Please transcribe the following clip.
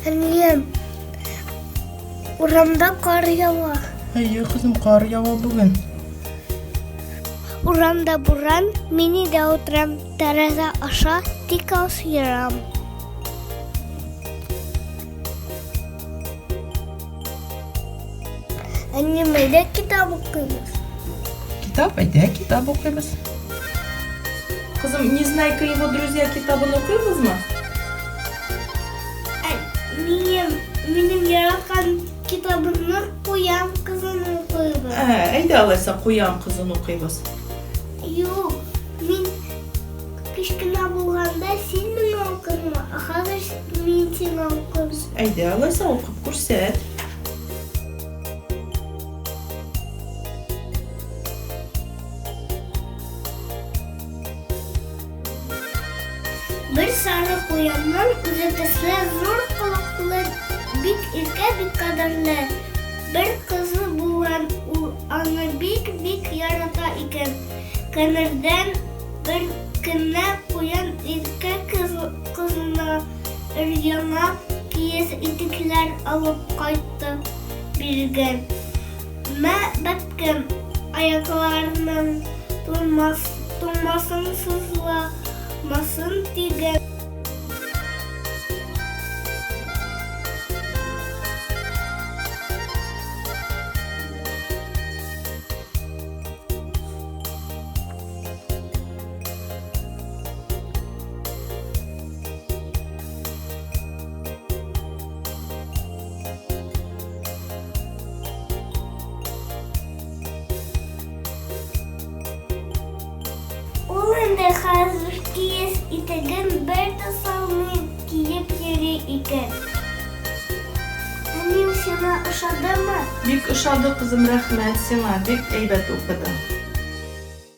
Annem, uramda kar yağar. Hayır kızım, kar yağar bugün. Uramda buran, mini de oturam terasa aşağı tik asıyorum. Annem de kitap okuyoruz. Kitap, hadi kitap okuyalım. Kızım, Незнайка и его друзья kitabını okuyalım mı? Annem, benim yaratkan kitabını koyan kızını okuyoruz. Haydi alaysa koyan kızını okuyalım. Yok, ben kışkına bulganda sen beni okudun. Ahada ben seni okudum. Haydi alaysa okup kurset. Bir sarı koyanlar özetesle zor kulaklı bir ilke bir kadarlı. Bir kızı bulan ana bik yarata iken. Kenardan bir kına koyan ilke kızına yana kiyes itikler alıp kayıttı bir gün. Bakın ayaklarının durmasın sızlamasın diye. Onun da hazır kiyes itigen bir de salını kiyip yeri iken. Annem sana aşağıda mı? Bik ışadı kızım, rahmet sana. Bik eybet okudu.